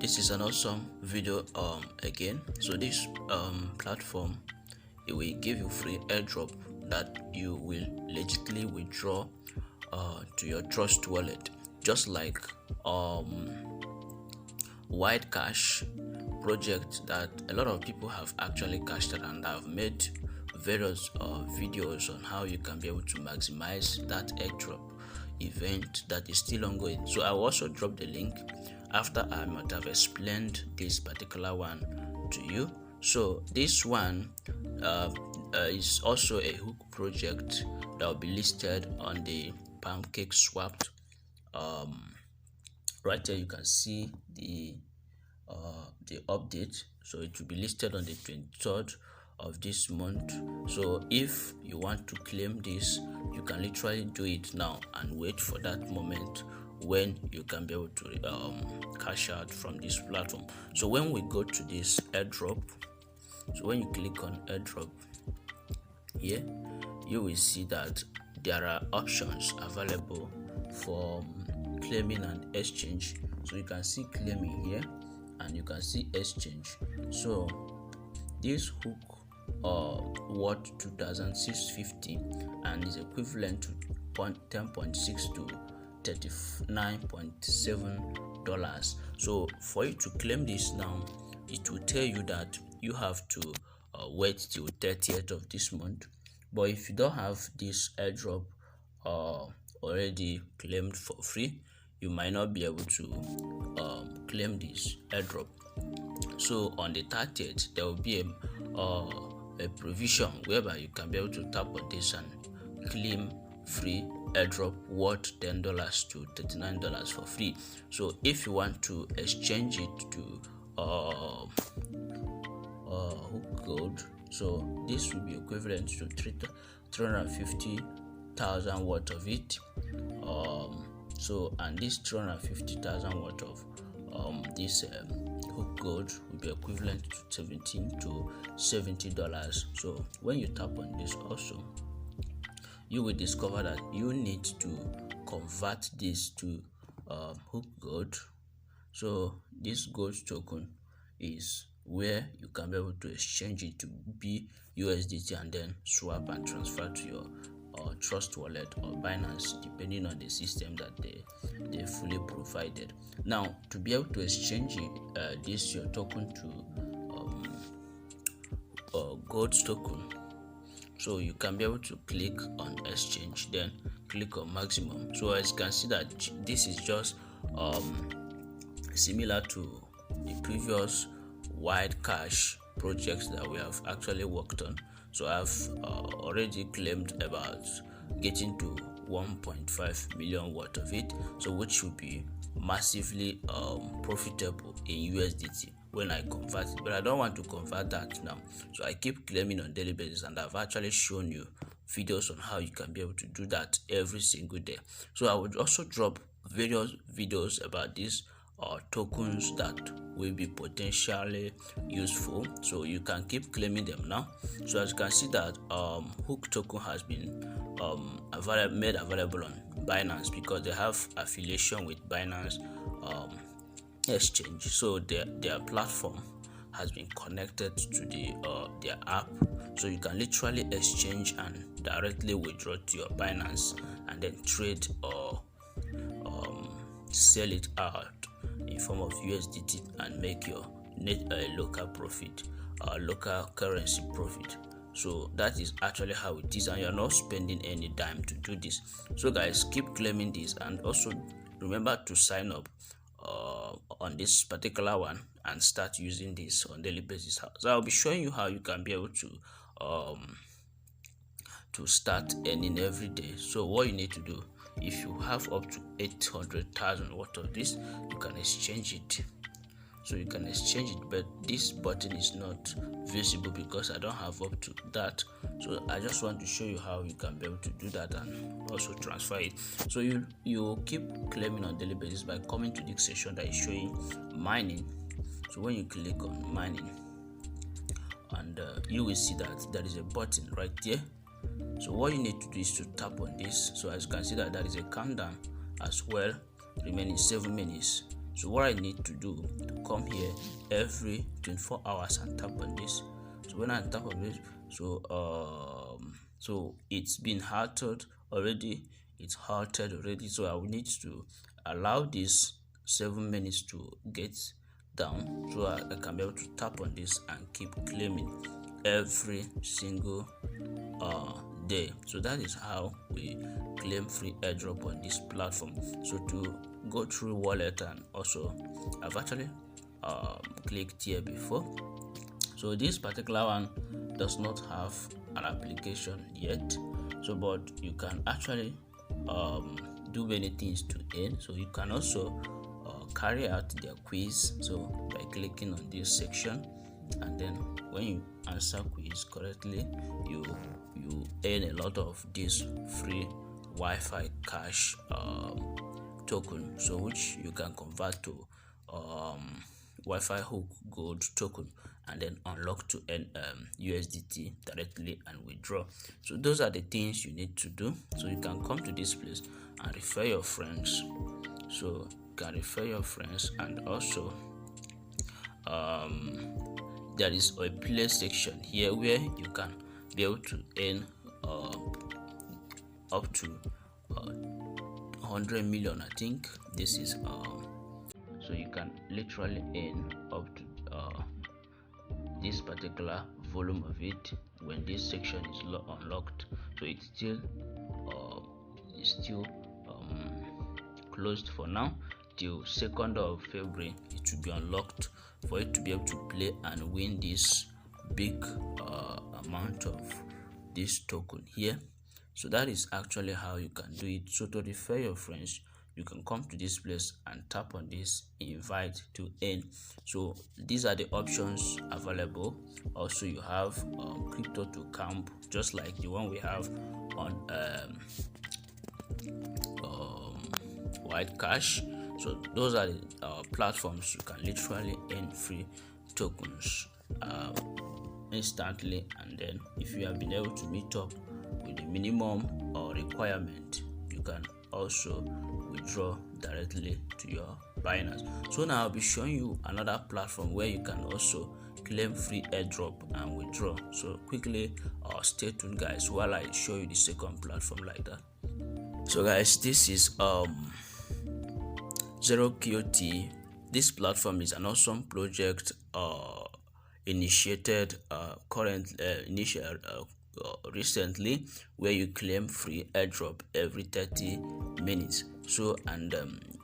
This is an awesome video again. So this platform, it will give you free airdrop that you will legitimately withdraw to your trust wallet, just like White Cash project that a lot of people have actually cashed out, and I've made various videos on how you can be able to maximize that airdrop event that is still ongoing. So I will also drop the link after I might have explained this particular one to you. So this one is also a hook project that will be listed on the Pancake Swap. Right here you can see the update. So it will be listed on the 23rd of this month. So if you want to claim this, you can literally do it now and wait for that moment when you can be able to cash out from this platform. So when we go to this airdrop, so when you click on airdrop here, you will see that there are options available for claiming and exchange. So you can see claiming here and you can see exchange. So this hook worth 2,650 and is equivalent to 10.6 to $39.7. So for you to claim this now, it will tell you that you have to wait till 30th of this month. But if you don't have this airdrop already claimed for free, you might not be able to claim this airdrop. So on the 30th, there will be a provision whereby you can be able to tap on this and claim free airdrop worth $10 to $39 for free. So if you want to exchange it to hook gold, so this will be equivalent to 350,000 worth of it. So and this 350,000 worth of this hook gold will be equivalent to $17 to $70. So when you tap on this also, you will discover that you need to convert this to hook gold. So this gold token is where you can be able to exchange it to be USDT and then swap and transfer to your trust wallet or Binance, depending on the system that they fully provided. Now, to be able to exchange this your token to gold token, so you can be able to click on exchange, then click on maximum. So as you can see that this is just similar to the previous White Cash projects that we have actually worked on. So I've already claimed about getting to 1.5 million worth of it, so which will be massively profitable in USDT when I convert it. But I don't want to convert that now, so I keep claiming on daily basis, and I've actually shown you videos on how you can be able to do that every single day. So I would also drop various videos about these tokens that will be potentially useful, so you can keep claiming them now. So as you can see that hook token has been made available on Binance because they have affiliation with Binance exchange. So their platform has been connected to their app, so you can literally exchange and directly withdraw to your Binance and then trade or sell it out in form of USDT and make your local profit, local currency profit. So that is actually how it is, and you're not spending any dime to do this. So guys, keep claiming this, and also remember to sign up on this particular one and start using this on daily basis. So I'll be showing you how you can be able to start earning every day. So what you need to do, if you have up to 800,000 worth of this, you can exchange it. So you can exchange it, but this button is not visible because I don't have up to that. So I just want to show you how you can be able to do that and also transfer it. So you keep claiming on daily basis by coming to this section that is showing mining. So when you click on mining, and you will see that there is a button right there. So what you need to do is to tap on this. So as you can see that there is a countdown as well, remaining 7 minutes. So what I need to do to come here every 24 hours and tap on this. So when I tap on this, so it's been halted already. It's halted already. So I will need to allow this 7 minutes to get down, so I can be able to tap on this and keep claiming every single day. So that is how we claim free airdrop on this platform. So to go through wallet, and also I've actually clicked here before. So this particular one does not have an application yet, so but you can actually do many things to earn. So you can also carry out their quiz, so by clicking on this section, and then when you answer quiz correctly, you earn a lot of this free Wi-Fi cash token, so which you can convert to Wi-Fi hook gold token, and then unlock to earn USDT directly and withdraw. So those are the things you need to do. So you can come to this place and refer your friends. So you can refer your friends, and also there is a play section here where you can be able to earn up to 100 million. I think this is so you can literally earn up to this particular volume of it when this section is unlocked. So it's still closed for now till 2nd of February. It will be unlocked for you to be able to play and win this big amount of this token here. So that is actually how you can do it. So to refer your friends, you can come to this place and tap on this invite to earn. So these are the options available. Also you have crypto to camp, just like the one we have on white cash. So those are the platforms you can literally earn free tokens instantly, and then if you have been able to meet up with the minimum requirement, you can also withdraw directly to your Binance. So now I'll be showing you another platform where you can also claim free airdrop and withdraw. So quickly stay tuned guys while I show you the second platform like that. So guys, this is Zero QT. This platform is an awesome project initiated recently, where you claim free airdrop every 30 minutes. So and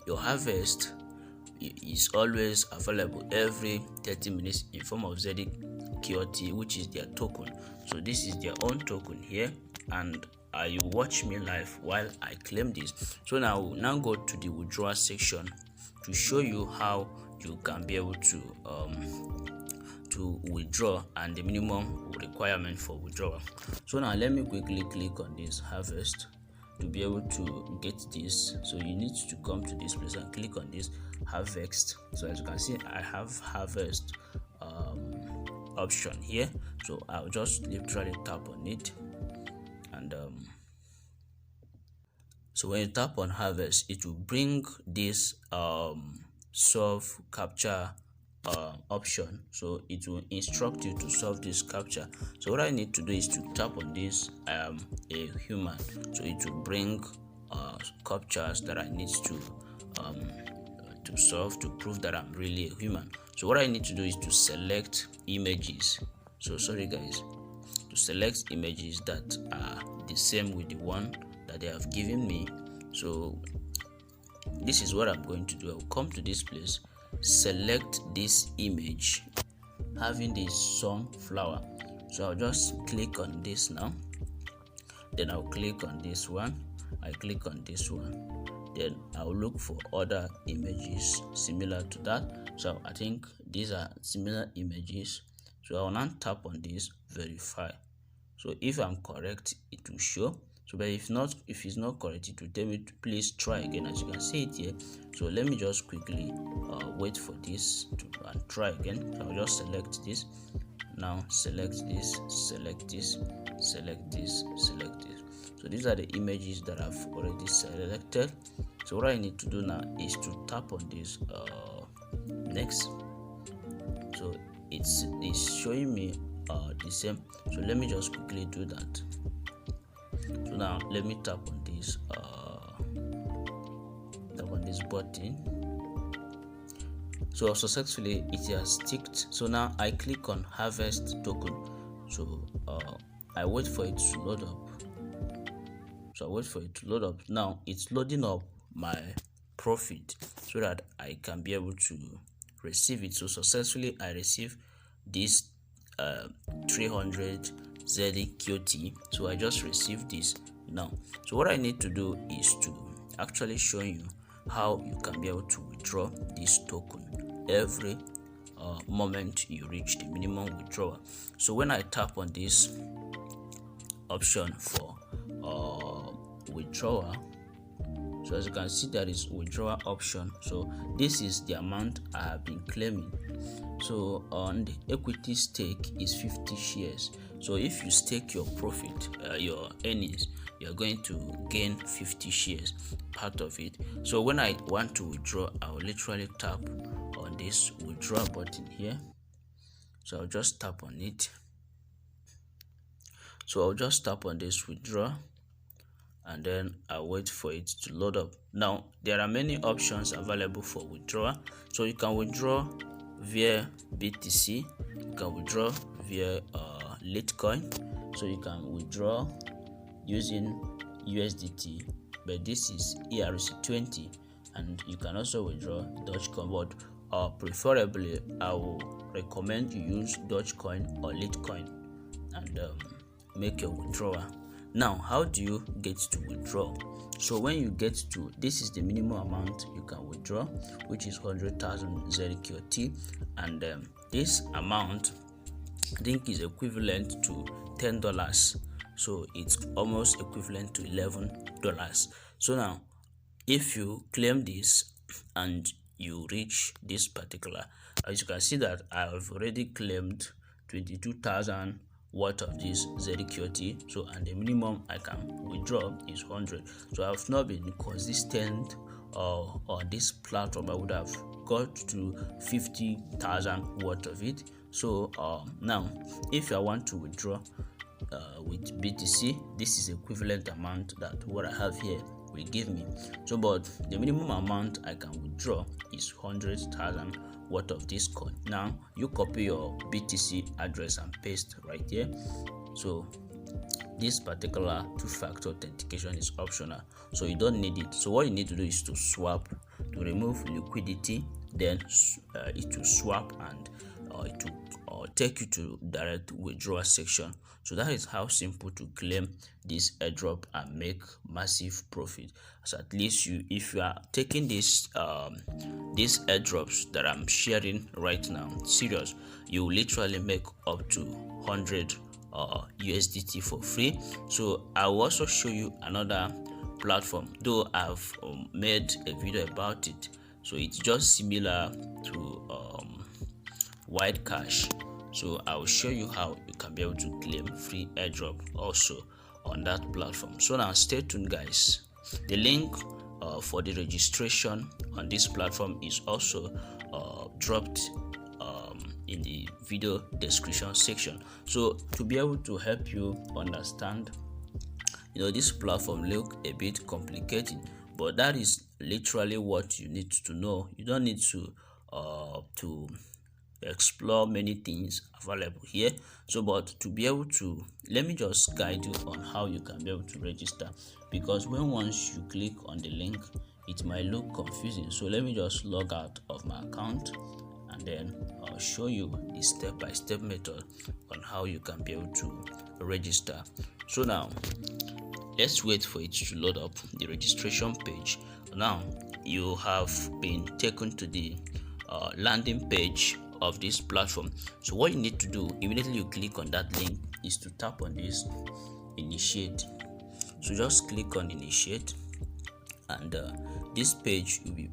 your harvest is always available every 30 minutes in form of ZQT, which is their token. So this is their own token here, and you watch me live while I claim this. So now we'll go to the withdrawal section to show you how you can be able to withdraw and the minimum requirement for withdrawal. So now let me quickly click on this harvest to be able to get this. So you need to come to this place and click on this harvest. So as you can see, I have harvest option here. So I'll just literally tap on it, and so when you tap on harvest, it will bring this solve captcha option. So it will instruct you to solve this captcha. So what I need to do is to tap on this I am a human. So it will bring captchas that I need to solve to prove that I'm really a human. So what I need to do is to select images. So sorry guys, to select images that are the same with the one that they have given me. So this is what I'm going to do. I'll come to this place, select this image having this sunflower. So I'll just click on this now, then I'll click on this one, I click on this one, then I'll look for other images similar to that. So I think these are similar images, so I'll now tap on this verify. So if I'm correct, it will show. So but if it's not correct, it will tell me to please try again, as you can see it here. So let me just quickly wait for this and try again. So I'll just select this, now select this, select this, select this, select this. So these are the images that I've already selected. So what I need to do now is to tap on this next. So it's showing me the same. So let me just quickly do that. So now let me tap on this button. So successfully it has ticked. So now I click on harvest token. So I wait for it to load up. Now it's loading up my profit so that I can be able to receive it. So successfully I receive this 300 ZQT. So I just received this now. So what I need to do is to actually show you how you can be able to withdraw this token every moment you reach the minimum withdrawal. So when I tap on this option for withdrawal, so as you can see, there is withdrawal option. So this is the amount I have been claiming. So on the equity stake is 50 shares. So if you stake your profit, your earnings, you're going to gain 50 shares, part of it. So when I want to withdraw, I'll literally tap on this withdraw button here. So I'll just tap on it. So I'll just tap on this withdraw, and then I'll wait for it to load up. Now there are many options available for withdrawal. So you can withdraw via BTC, you can withdraw via Litecoin, so you can withdraw using USDT, but this is ERC20, and you can also withdraw Dogecoin, but preferably I will recommend you use Dogecoin or Litecoin and make your withdrawal. Now how do you get to withdraw? So when you get to, this is the minimum amount you can withdraw, which is 100,000 ZQT, and this amount I think is equivalent to $10. So it's almost equivalent to $11. So now if you claim this and you reach this particular, as you can see that I have already claimed 22,000 worth of this ZQT. So and the minimum I can withdraw is 100. So I've not been consistent on this platform. I would have got to 50,000 worth of it. So now if I want to withdraw with BTC, this is equivalent amount that what I have here will give me. So but the minimum amount I can withdraw is 100,000 worth of this coin. Now you copy your BTC address and paste right here. So this particular two-factor authentication is optional, so you don't need it. So what you need to do is to swap, to remove liquidity, then it will swap and it will take you to direct withdrawal section. So that is how simple to claim this airdrop and make massive profit. So at least if you are taking this these airdrops that I'm sharing right now serious, you will literally make up to 100 USDT for free. So I will also show you another platform, though I've made a video about it. So it's just similar to White Cash. So I will show you how you can be able to claim free airdrop also on that platform. So now stay tuned, guys. The link for the registration on this platform is also dropped in the video description section. So to be able to help you understand, this platform look a bit complicated, but that is literally what you need to know. You don't need to explore many things available here. So but to be able to, let me just guide you on how you can be able to register, because once you click on the link it might look confusing. So let me just log out of my account and then I'll show you the step-by-step method on how you can be able to register. So now let's wait for it to load up the registration page. Now you have been taken to the landing page of this platform. So what you need to do immediately you click on that link is to tap on this initiate. So just click on initiate and this page will be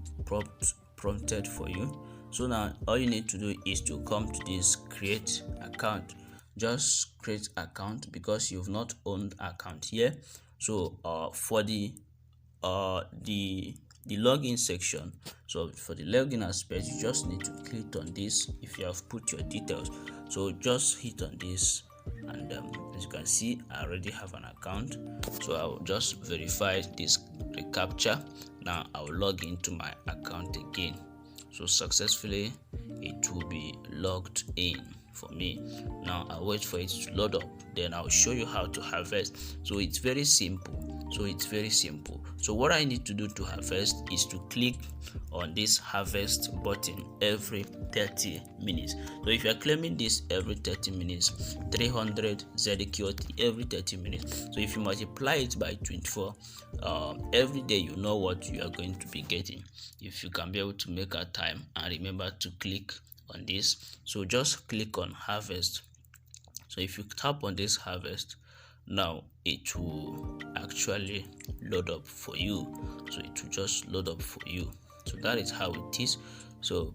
prompted for you. So now all you need to do is to come to this create account. Just create account because you've not owned account here. So for the login section, so for the login aspect, you just need to click on this. If you have put your details, so just hit on this, and as you can see, I already have an account, so I'll just verify this reCAPTCHA. Now I'll log into my account again. So successfully it will be logged in for me. Now I'll wait for it to load up, then I'll show you how to harvest. So it's very simple. So what I need to do to harvest is to click on this harvest button every 30 minutes. So if you are claiming this every 30 minutes, 300 ZQT every 30 minutes, so if you multiply it by 24 every day, you know what you are going to be getting. If you can be able to make a time and remember to click on this, so just click on harvest. So if you tap on this harvest, now it will actually load up for you. So it will just load up for you. So that is how it is. So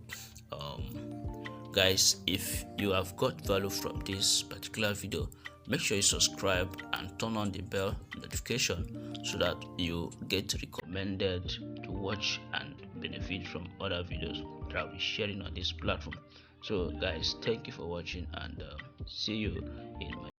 guys, if you have got value from this particular video, make sure you subscribe and turn on the bell notification so that you get recommended to watch and benefit from other videos that I'll be sharing on this platform. So guys, thank you for watching, and see you in my